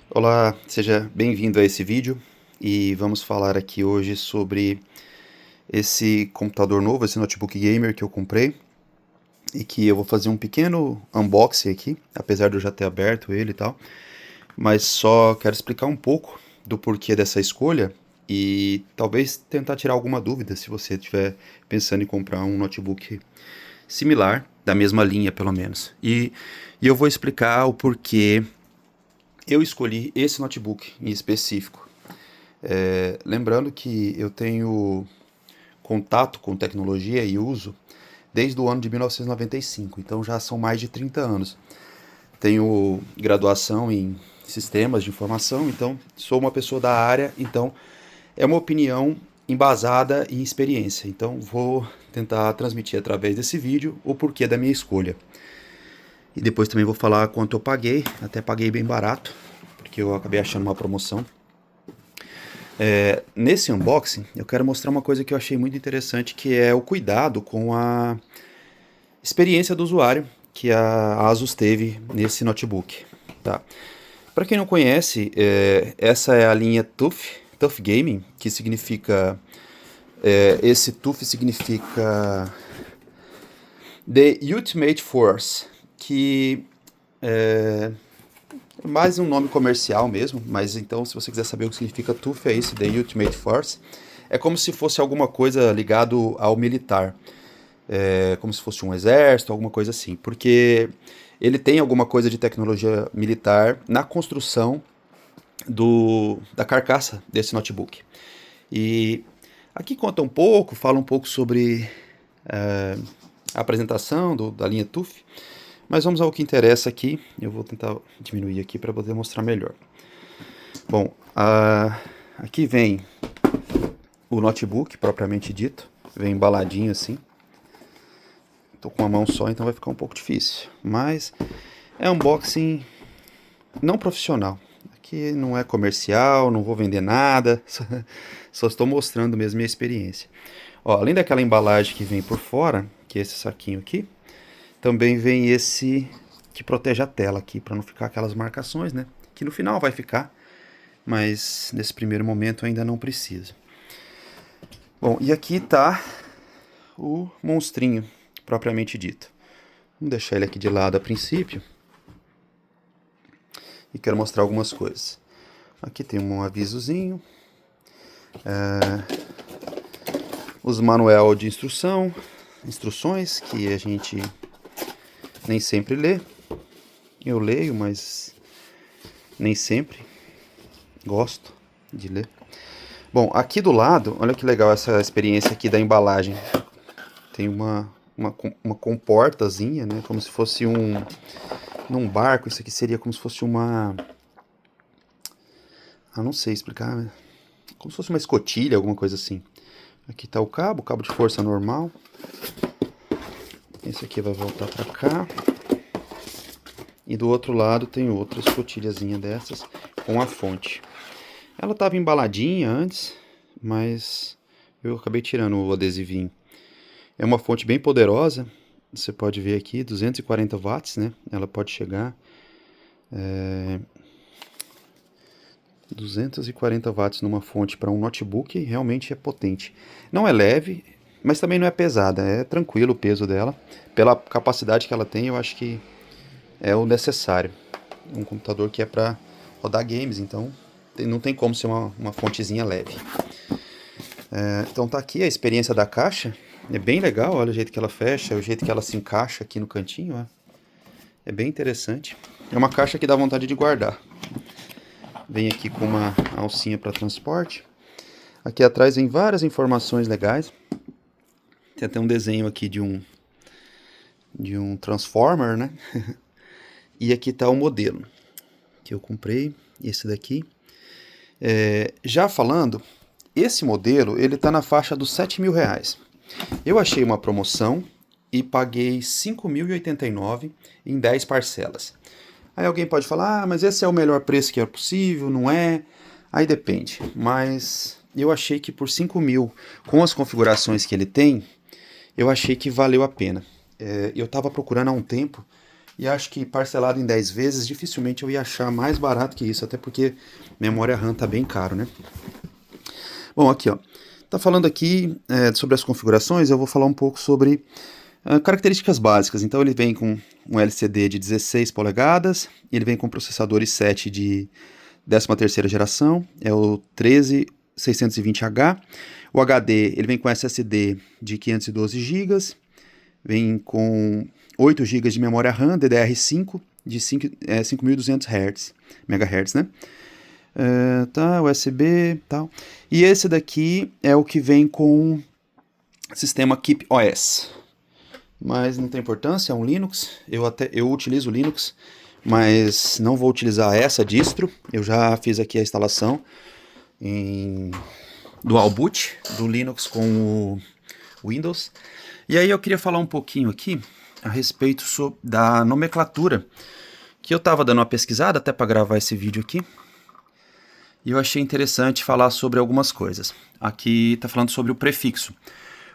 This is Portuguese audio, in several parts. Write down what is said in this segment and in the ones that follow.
Olá, seja bem-vindo a esse vídeo e vamos falar aqui hoje sobre esse computador novo, esse notebook gamer que eu comprei e que eu vou fazer um pequeno unboxing aqui, apesar de eu já ter aberto ele e tal, mas só quero explicar um pouco do porquê dessa escolha e talvez tentar tirar alguma dúvida se você estiver pensando em comprar um notebook similar, da mesma linha pelo menos. E eu vou explicar o porquê eu escolhi esse notebook em específico. Lembrando que eu tenho contato com tecnologia e uso desde o ano de 1995, então já são mais de 30 anos. Tenho graduação em sistemas de informação, então sou uma pessoa da área, então é uma opinião embasada em experiência. Então vou tentar transmitir através desse vídeo o porquê da minha escolha. E depois também vou falar quanto eu paguei, até paguei bem barato, porque eu acabei achando uma promoção. Nesse unboxing, eu quero mostrar uma coisa que eu achei muito interessante, que é o cuidado com a experiência do usuário que a Asus teve nesse notebook. Tá? Para quem não conhece, essa é a linha TUF Gaming, que significa... esse TUF significa The Ultimate Force, que é mais um nome comercial mesmo, mas então se você quiser saber o que significa TUF, é esse, The Ultimate Force. É como se fosse alguma coisa ligado ao militar, como se fosse um exército, alguma coisa assim, porque ele tem alguma coisa de tecnologia militar na construção da carcaça desse notebook. E aqui conta um pouco, fala um pouco sobre a apresentação da linha TUF, mas vamos ao que interessa aqui. Eu vou tentar diminuir aqui para poder mostrar melhor. Bom, aqui vem o notebook propriamente dito, vem embaladinho assim. Tô com uma mão só, então vai ficar um pouco difícil, mas é um unboxing não profissional. Aqui não é comercial, não vou vender nada, só estou mostrando mesmo minha experiência. Ó, além daquela embalagem que vem por fora, que é esse saquinho aqui, também vem esse que protege a tela aqui, para não ficar aquelas marcações, né? Que no final vai ficar, mas nesse primeiro momento ainda não precisa. Bom, e aqui tá o monstrinho, propriamente dito. Vamos deixar ele aqui de lado a princípio. E quero mostrar algumas coisas. Aqui tem um avisozinho. Os manual de instruções que a gente nem sempre lê. Eu leio, mas nem sempre gosto de ler. Bom, aqui do lado, olha que legal essa experiência aqui da embalagem. Tem uma comportazinha, né? Como se fosse num barco. Isso aqui seria como se fosse uma... não sei explicar, né? Como se fosse uma escotilha, alguma coisa assim. Aqui está o cabo de força normal. Esse aqui vai voltar para cá. E do outro lado tem outra escotilhazinha dessas com a fonte. Ela estava embaladinha antes, mas eu acabei tirando o adesivinho. É uma fonte bem poderosa. Você pode ver aqui, 240 watts, né? Ela pode chegar... 240 watts numa fonte para um notebook realmente é potente. Não é leve, mas também não é pesada. É tranquilo o peso dela. Pela capacidade que ela tem, eu acho que é o necessário. Um computador que é para rodar games, então não tem como ser uma fontezinha leve. Então tá aqui a experiência da caixa. É bem legal, olha o jeito que ela fecha, o jeito que ela se encaixa aqui no cantinho. Ó. É bem interessante. É uma caixa que dá vontade de guardar. Vem aqui com uma alcinha para transporte. Aqui atrás vem várias informações legais. Tem até um desenho aqui de um Transformer, né? E aqui está o modelo que eu comprei, esse daqui. Já falando, esse modelo ele está na faixa dos R$7.000. Eu achei uma promoção e paguei R$5.089 em 10 parcelas. Aí alguém pode falar, mas esse é o melhor preço que é possível, não é? Aí depende, mas eu achei que por 5 mil, com as configurações que ele tem, eu achei que valeu a pena. Eu estava procurando há um tempo E acho que parcelado em 10 vezes, dificilmente eu ia achar mais barato que isso, até porque memória RAM tá bem caro, né? Bom, aqui ó, tá falando aqui sobre as configurações, eu vou falar um pouco sobre características básicas. Então ele vem com um LCD de 16 polegadas, ele vem com processador i7 de 13ª geração, é o 13620H. O HD ele vem com SSD de 512 GB, vem com 8 GB de memória RAM DDR5 de 5.200 MHz, né? Tá, USB tal. E esse daqui é o que vem com sistema Keep OS. Mas não tem importância, é um Linux. Eu utilizo Linux, mas não vou utilizar essa distro. Eu já fiz aqui a instalação em Dual Boot do Linux com o Windows. E aí eu queria falar um pouquinho aqui a respeito da nomenclatura, que eu estava dando uma pesquisada até para gravar esse vídeo aqui. E eu achei interessante falar sobre algumas coisas. Aqui está falando sobre o prefixo.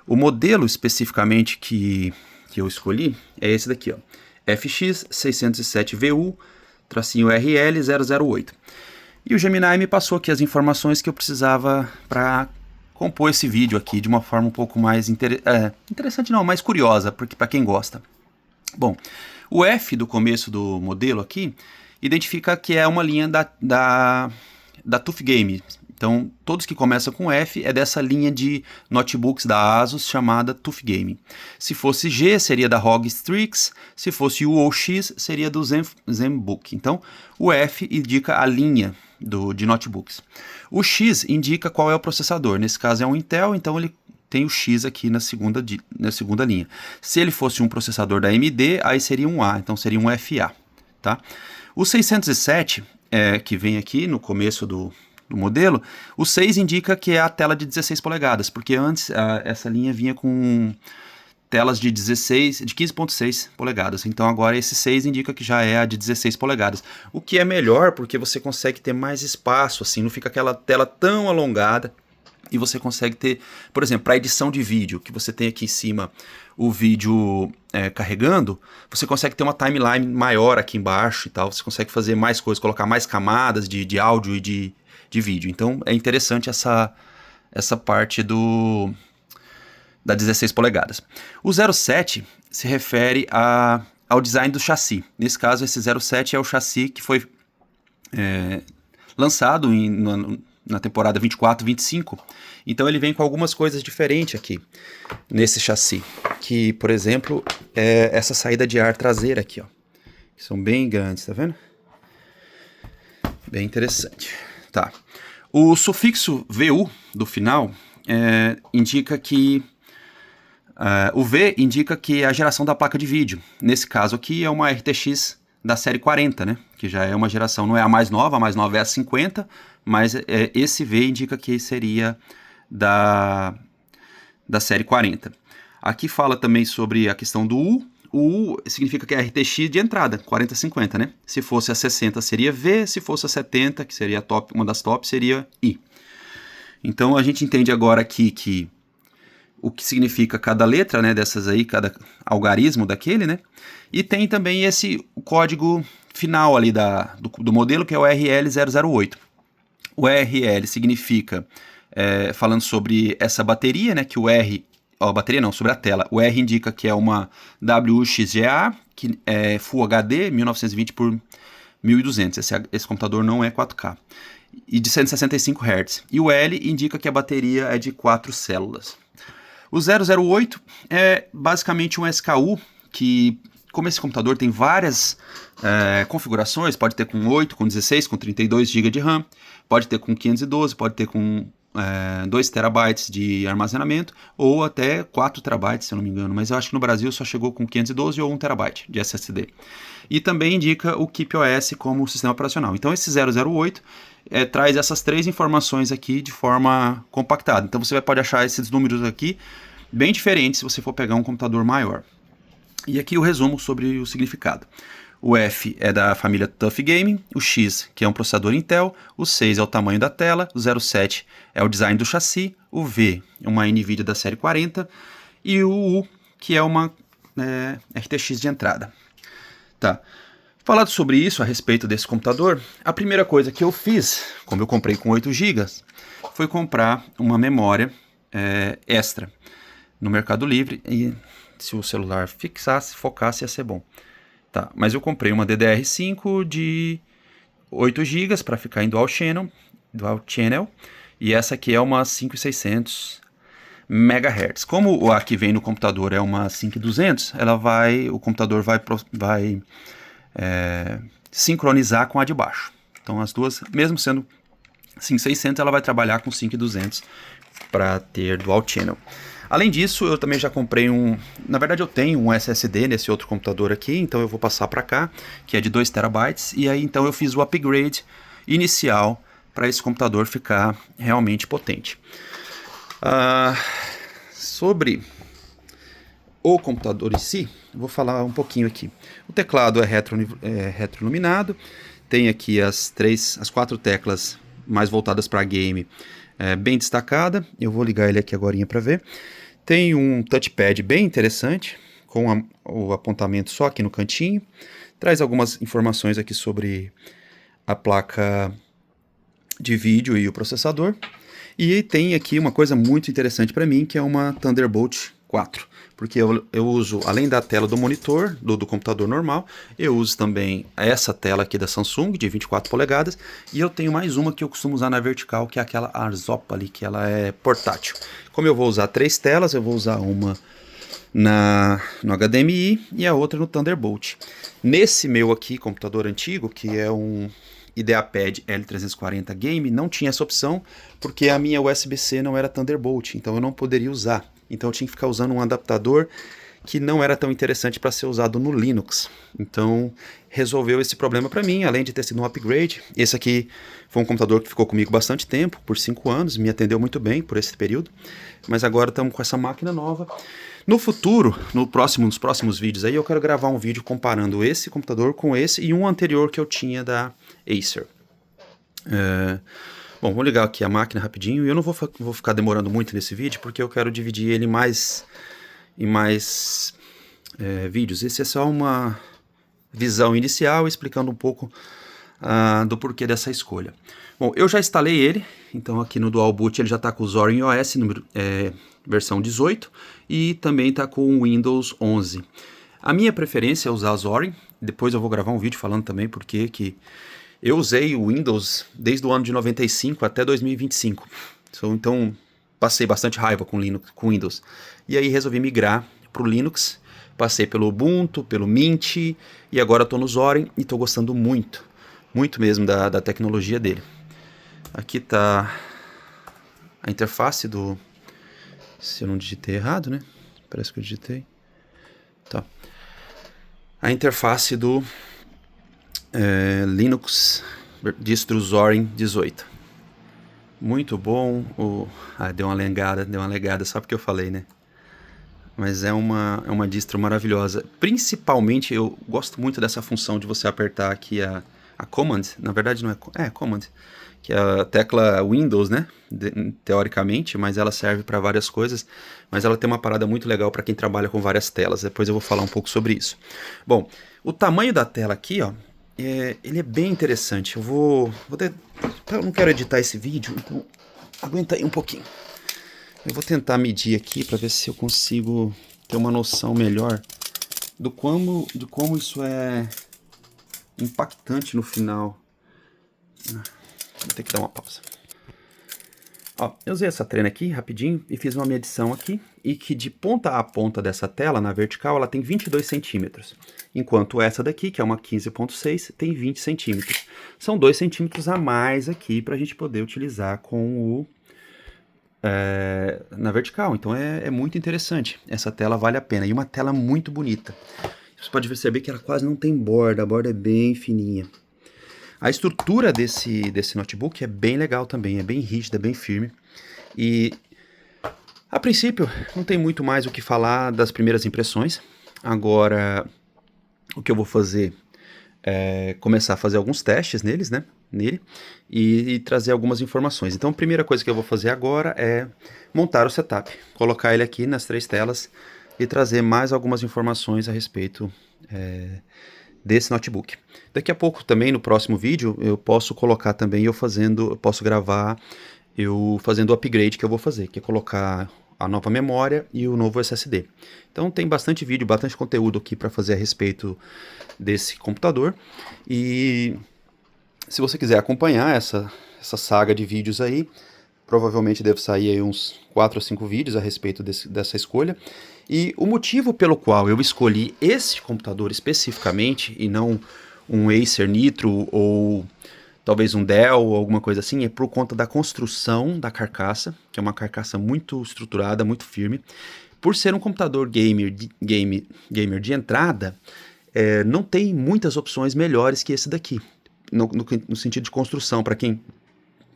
O modelo especificamente que eu escolhi é esse daqui, ó, FX607VU-RL008. E o Gemini me passou aqui as informações que eu precisava para compor esse vídeo aqui de uma forma um pouco mais interessante, não, mais curiosa, porque para quem gosta. Bom, o F do começo do modelo aqui identifica que é uma linha da TUF Game. Então, todos que começam com F é dessa linha de notebooks da ASUS chamada TUF Game. Se fosse G, seria da ROG Strix. Se fosse U ou X, seria do ZenBook. Então, o F indica a linha de notebooks. O X indica qual é o processador. Nesse caso é um Intel, então ele tem o X aqui na segunda linha. Se ele fosse um processador da AMD, aí seria um A, então seria um FA. Tá? O 607, que vem aqui no começo do modelo, o 6 indica que é a tela de 16 polegadas, porque antes essa linha vinha com telas de 15.6 polegadas, então agora esse 6 indica que já é a de 16 polegadas, o que é melhor porque você consegue ter mais espaço, assim, não fica aquela tela tão alongada, e você consegue ter, por exemplo, para edição de vídeo, que você tem aqui em cima o vídeo carregando, você consegue ter uma timeline maior aqui embaixo e tal, você consegue fazer mais coisas, colocar mais camadas de áudio e de vídeo. Então é interessante essa parte da 16 polegadas. O 07 se refere ao design do chassi. Nesse caso, esse 07 é o chassi que foi lançado na temporada 24-25. Então ele vem com algumas coisas diferentes aqui nesse chassi. Que, por exemplo, é essa saída de ar traseira aqui, ó, que são bem grandes, tá vendo? Bem interessante. Tá. O sufixo VU do final indica que o V indica que é a geração da placa de vídeo. Nesse caso aqui é uma RTX da série 40, né? Que já é uma geração, não é a mais nova é a 50, mas esse V indica que seria da série 40. Aqui fala também sobre a questão do U. O U significa que é a RTX de entrada, 4050, né? Se fosse a 60 seria V, se fosse a 70, que seria a top, uma das top, seria I. Então a gente entende agora aqui que o que significa cada letra, né, dessas aí, cada algarismo daquele, né? E tem também esse código final ali do modelo, que é o RL008. O RL significa, falando sobre essa bateria, né, que o R... bateria não, sobre a tela. O R indica que é uma WXGA, que é Full HD, 1920 por 1200. Esse computador não é 4K. E de 165 Hz. E o L indica que a bateria é de 4 células. O 008 é basicamente um SKU que, como esse computador tem várias configurações, pode ter com 8, com 16, com 32 GB de RAM, pode ter com 512, pode ter com 2 TB de armazenamento ou até 4 TB, se eu não me engano, mas eu acho que no Brasil só chegou com 512 ou 1 TB de SSD. E também indica o Keep OS como sistema operacional. Então esse 008 traz essas 3 informações aqui de forma compactada. Então você pode achar esses números aqui bem diferentes se você for pegar um computador maior. E aqui o resumo sobre o significado. O F é da família TUF Game, o X, que é um processador Intel, o 6 é o tamanho da tela, o 07 é o design do chassi, o V é uma NVIDIA da série 40 e o U, que é uma RTX de entrada. Tá. Falado sobre isso, a respeito desse computador, a primeira coisa que eu fiz, como eu comprei com 8 GB, foi comprar uma memória extra no Mercado Livre, e se o celular focasse ia ser bom. Tá, mas eu comprei uma DDR5 de 8 GB para ficar em Dual Channel, e essa aqui é uma 5600 MHz. Como a que vem no computador é uma 5200, o computador vai sincronizar com a de baixo. Então as duas, mesmo sendo 5600, ela vai trabalhar com 5200 para ter Dual Channel. Além disso, eu também já comprei na verdade eu tenho um SSD nesse outro computador aqui, então eu vou passar para cá, que é de 2 TB, e aí então eu fiz o upgrade inicial para esse computador ficar realmente potente. Sobre o computador em si, vou falar um pouquinho aqui. O teclado é retroiluminado, tem aqui as 4 teclas mais voltadas para game, bem destacada. Eu vou ligar ele aqui agora para ver. Tem um touchpad bem interessante, com o apontamento só aqui no cantinho. Traz algumas informações aqui sobre a placa de vídeo e o processador. E tem aqui uma coisa muito interessante para mim, que é uma Thunderbolt 4. Porque eu uso, além da tela do monitor, do computador normal, eu uso também essa tela aqui da Samsung, de 24 polegadas, e eu tenho mais uma que eu costumo usar na vertical, que é aquela Arzopali, que ela é portátil. Como eu vou usar 3 telas, eu vou usar uma no HDMI e a outra no Thunderbolt. Nesse meu aqui, computador antigo, que é um IdeaPad L340 Game, não tinha essa opção, porque a minha USB-C não era Thunderbolt, então eu não poderia usar. Então eu tinha que ficar usando um adaptador que não era tão interessante para ser usado no Linux. Então resolveu esse problema para mim, além de ter sido um upgrade. Esse aqui foi um computador que ficou comigo bastante tempo, por 5 anos, me atendeu muito bem por esse período. Mas agora estamos com essa máquina nova. No futuro, nos próximos vídeos aí, eu quero gravar um vídeo comparando esse computador com esse e um anterior que eu tinha da Acer. Bom, vou ligar aqui a máquina rapidinho, e eu não vou ficar demorando muito nesse vídeo, porque eu quero dividir ele em mais vídeos. Esse é só uma visão inicial, explicando um pouco do porquê dessa escolha. Bom, eu já instalei ele, então aqui no Dual Boot ele já está com o Zorin OS versão 18, e também está com o Windows 11. A minha preferência é usar Zorin, depois eu vou gravar um vídeo falando também porque que eu usei o Windows desde o ano de 95 até 2025. Então, passei bastante raiva com Windows. E aí resolvi migrar para o Linux. Passei pelo Ubuntu, pelo Mint, e agora estou no Zorin e estou gostando muito. Muito mesmo da tecnologia dele. Aqui está a interface do... Se eu não digitei errado, né? Parece que eu digitei. Tá. A interface do Linux distro Zorin 18. Muito bom. Deu uma legada, só porque eu falei, né? Mas é uma distro maravilhosa. Principalmente, eu gosto muito dessa função de você apertar aqui a Command. Na verdade não é Command, que é a tecla Windows, né? Teoricamente, mas ela serve para várias coisas. Mas ela tem uma parada muito legal para quem trabalha com várias telas. Depois eu vou falar um pouco sobre isso. Bom, o tamanho da tela aqui, ó, ele é bem interessante. Eu não quero editar esse vídeo, então aguenta aí um pouquinho. Eu vou tentar medir aqui para ver se eu consigo ter uma noção melhor de como isso é impactante no final. Vou ter que dar uma pausa. Ó, eu usei essa trena aqui rapidinho e fiz uma medição aqui, e que de ponta a ponta dessa tela, na vertical, ela tem 22 centímetros. Enquanto essa daqui, que é uma 15.6, tem 20 centímetros. São 2 centímetros a mais aqui para a gente poder utilizar com na vertical. Então é muito interessante. Essa tela vale a pena. E uma tela muito bonita. Você pode perceber que ela quase não tem borda. A borda é bem fininha. A estrutura desse notebook é bem legal também, é bem rígida, bem firme. E a princípio não tem muito mais o que falar das primeiras impressões. Agora o que eu vou fazer é começar a fazer alguns testes nele e trazer algumas informações. Então a primeira coisa que eu vou fazer agora é montar o setup, colocar ele aqui nas 3 telas e trazer mais algumas informações a respeito desse notebook. Daqui a pouco também, no próximo vídeo, eu posso colocar também eu posso gravar eu fazendo o upgrade que eu vou fazer, que é colocar a nova memória e o novo SSD. Então tem bastante vídeo, bastante conteúdo aqui para fazer a respeito desse computador. E se você quiser acompanhar essa saga de vídeos aí, provavelmente deve sair aí uns 4 ou 5 vídeos a respeito dessa escolha. E o motivo pelo qual eu escolhi esse computador especificamente e não um Acer Nitro ou talvez um Dell ou alguma coisa assim, é por conta da construção da carcaça, que é uma carcaça muito estruturada, muito firme. Por ser um computador gamer de entrada, não tem muitas opções melhores que esse daqui, no sentido de construção, para quem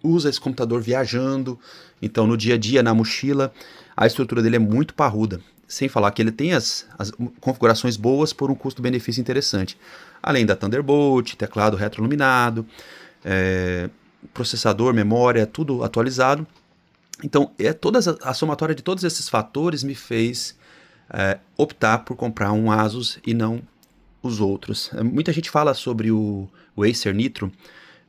usa esse computador viajando, então no dia a dia, na mochila, a estrutura dele é muito parruda. Sem falar que ele tem as configurações boas por um custo-benefício interessante. Além da Thunderbolt, teclado retroiluminado, processador, memória, tudo atualizado. Então, a somatória de todos esses fatores me fez optar por comprar um Asus e não os outros. Muita gente fala sobre o Acer Nitro,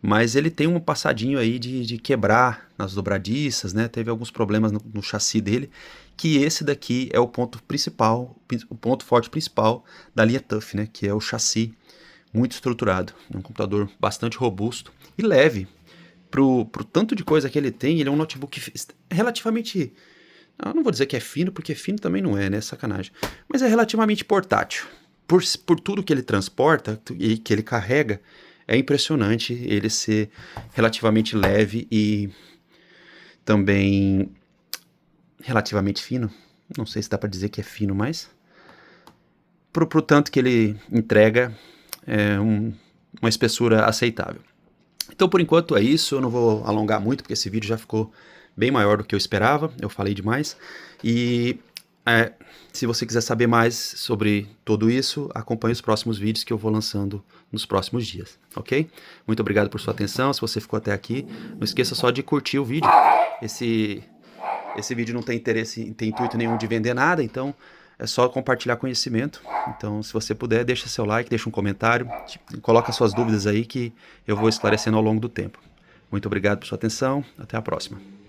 mas ele tem um passadinho aí de quebrar nas dobradiças, né? Teve alguns problemas no chassi dele, que esse daqui é o ponto principal, o ponto forte principal da linha TUF, né? Que é o chassi muito estruturado. É um computador bastante robusto e leve. Pro tanto de coisa que ele tem, ele é um notebook relativamente... Eu não vou dizer que é fino, porque fino também não é, né? Sacanagem. Mas é relativamente portátil. Por tudo que ele transporta e que ele carrega, é impressionante ele ser relativamente leve e também relativamente fino. Não sei se dá para dizer que é fino, mas pro tanto que ele entrega, é uma espessura aceitável. Então, por enquanto é isso. Eu não vou alongar muito, porque esse vídeo já ficou bem maior do que eu esperava. Eu falei demais. E se você quiser saber mais sobre tudo isso, acompanhe os próximos vídeos que eu vou lançando nos próximos dias, ok? Muito obrigado por sua atenção. Se você ficou até aqui, não esqueça só de curtir o vídeo. Esse vídeo não tem intuito nenhum de vender nada, então é só compartilhar conhecimento. Então, se você puder, deixa seu like, deixa um comentário, coloca suas dúvidas aí que eu vou esclarecendo ao longo do tempo. Muito obrigado por sua atenção, até a próxima.